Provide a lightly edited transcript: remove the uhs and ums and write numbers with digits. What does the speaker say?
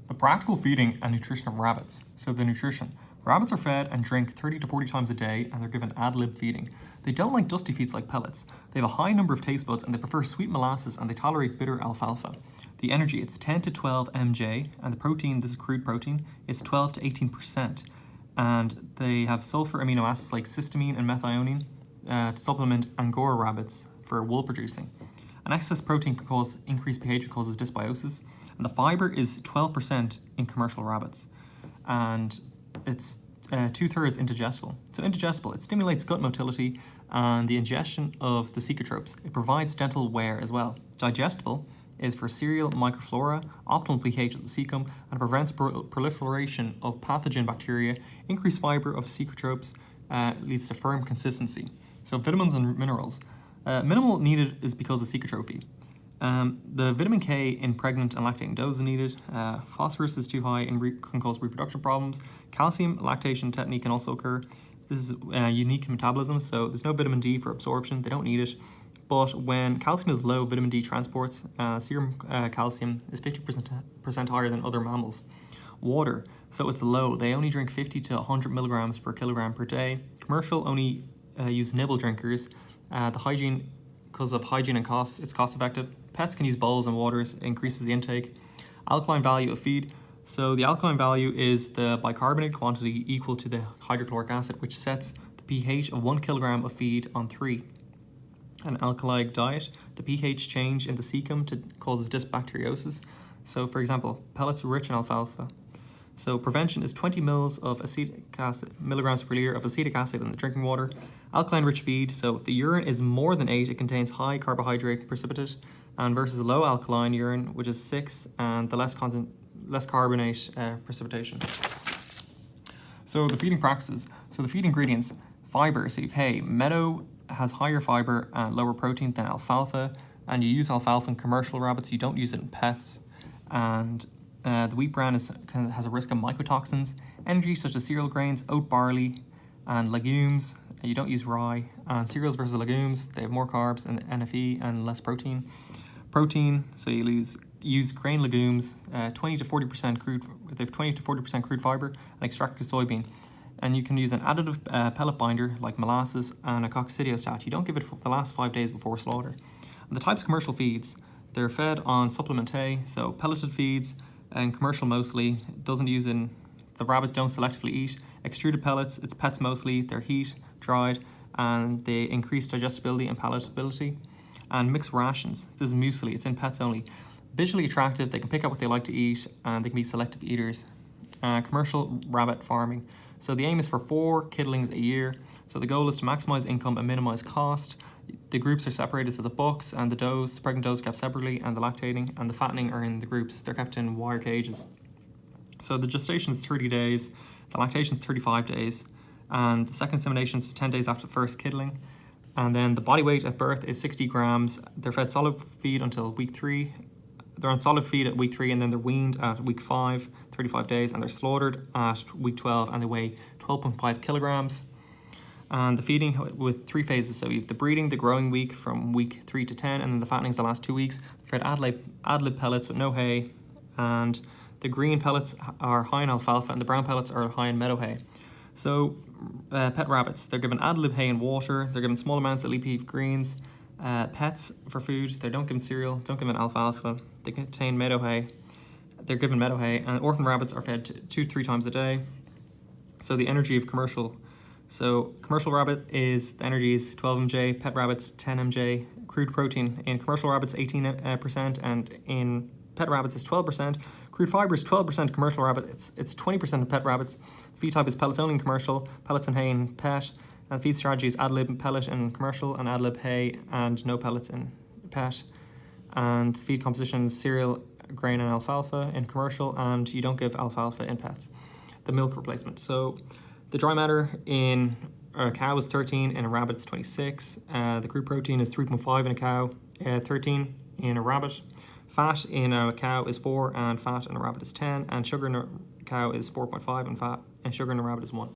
The practical feeding and nutrition of rabbits. So the nutrition. Rabbits are fed and drink 30 to 40 times a day, and they're given ad lib feeding. They don't like dusty feeds like pellets. They have a high number of taste buds, and they prefer sweet molasses, and they tolerate bitter alfalfa. The energy, it's 10 to 12 mj, and the protein, this is crude protein, is 12 to 18%. And they have sulfur amino acids like cysteamine and methionine to supplement Angora rabbits for wool producing. An excess protein can cause increased pH, which causes dysbiosis. And the fiber is 12% in commercial rabbits. And it's 2/3 indigestible. So indigestible, it stimulates gut motility and the ingestion of the cecotropes. It provides dental wear as well. Digestible is for cereal microflora, optimal pH of the cecum, and prevents proliferation of pathogen bacteria. Increased fiber of cecotropes leads to firm consistency. So vitamins and minerals. Minimal needed is because of cecotrophy. The vitamin K in pregnant and lactating does is needed. Phosphorus is too high and can cause reproduction problems. Calcium lactation technique can also occur. This is unique metabolism, so there's no vitamin D for absorption. They don't need it. But when calcium is low, vitamin D transports. Serum calcium is 50% higher than other mammals. Water, so it's low. They only drink 50 to 100 milligrams per kilogram per day. Commercial only use nibble drinkers. The hygiene, because of hygiene and cost, it's cost effective. Pets can use bowls and waters, it increases the intake. Alkaline value of feed. So the alkaline value is the bicarbonate quantity equal to the hydrochloric acid, which sets the pH of 1 kilogram of feed on 3. An alkali diet, the pH change in the cecum causes dysbacteriosis. So for example, pellets rich in alfalfa. So prevention is 20 milligrams per liter of acetic acid in the drinking water. Alkaline-rich feed, so if the urine is more than 8, it contains high carbohydrate precipitate, and versus low alkaline urine, which is 6, and the less carbonate precipitation. So the feeding practices. So the feed ingredients, fiber, so you have hay. Meadow has higher fiber and lower protein than alfalfa, and you use alfalfa in commercial rabbits, you don't use it in pets. And the wheat bran has a risk of mycotoxins. Energy such as cereal grains, oat, barley, and legumes. You don't use rye. And cereals versus legumes, they have more carbs and NFE and less protein. Protein, so you use grain legumes, 20 to 40% crude. They have 20 to 40% crude fiber and extracted soybean. And you can use an additive pellet binder like molasses and a coccidiostat. You don't give it for the last 5 days before slaughter. And the types of commercial feeds, they're fed on supplement hay, so pelleted feeds, and commercial mostly. It doesn't use in, the rabbit don't selectively eat. Extruded pellets, it's pets mostly, they're heat, dried, and they increase digestibility and palatability. And mixed rations, this is muesli, it's in pets only. Visually attractive, they can pick out what they like to eat, and they can be selective eaters. Commercial rabbit farming. So the aim is for 4 kidlings a year. So the goal is to maximize income and minimize cost. The groups are separated, so the bucks and the does, the pregnant does are kept separately, and the lactating and the fattening are in the groups. They're kept in wire cages. So the gestation is 30 days, the lactation is 35 days, and the second insemination is 10 days after the first kidling. And then the body weight at birth is 60 grams. They're fed solid feed until week 3. They're on solid feed at week 3, and then they're weaned at week 5, 35 days, and they're slaughtered at week 12, and they weigh 12.5 kilograms. And the feeding with 3 phases. So you have the breeding, the growing week from week 3 to 10, and then the fattening is the last 2 weeks. They're fed ad lib pellets with no hay, and the green pellets are high in alfalfa, and the brown pellets are high in meadow hay. So pet rabbits, they're given ad lib hay and water. They're given small amounts of leafy greens. Pets for food, they don't give cereal, don't give alfalfa. They contain meadow hay. They're given meadow hay, and orphan rabbits are fed 2 to 3 times a day. So the energy of commercial. So commercial rabbit is, the energy is 12 mj, pet rabbits 10 mj, crude protein in commercial rabbits 18%, and in pet rabbits is 12%. Crude fiber is 12% commercial rabbit, it's 20% in pet rabbits. Feed type is pellets only in commercial, pellets and hay in pet, and feed strategy is ad lib pellet in commercial and ad lib hay and no pellets in pet. And feed composition is cereal, grain and alfalfa in commercial, and you don't give alfalfa in pets. The milk replacement. So the dry matter in a cow is 13, in a rabbit it's 26. The crude protein is 3.5 in a cow, 13 in a rabbit. Fat in a cow is 4, and fat in a rabbit is 10, and sugar in a cow is 4.5, and sugar in a rabbit is 1.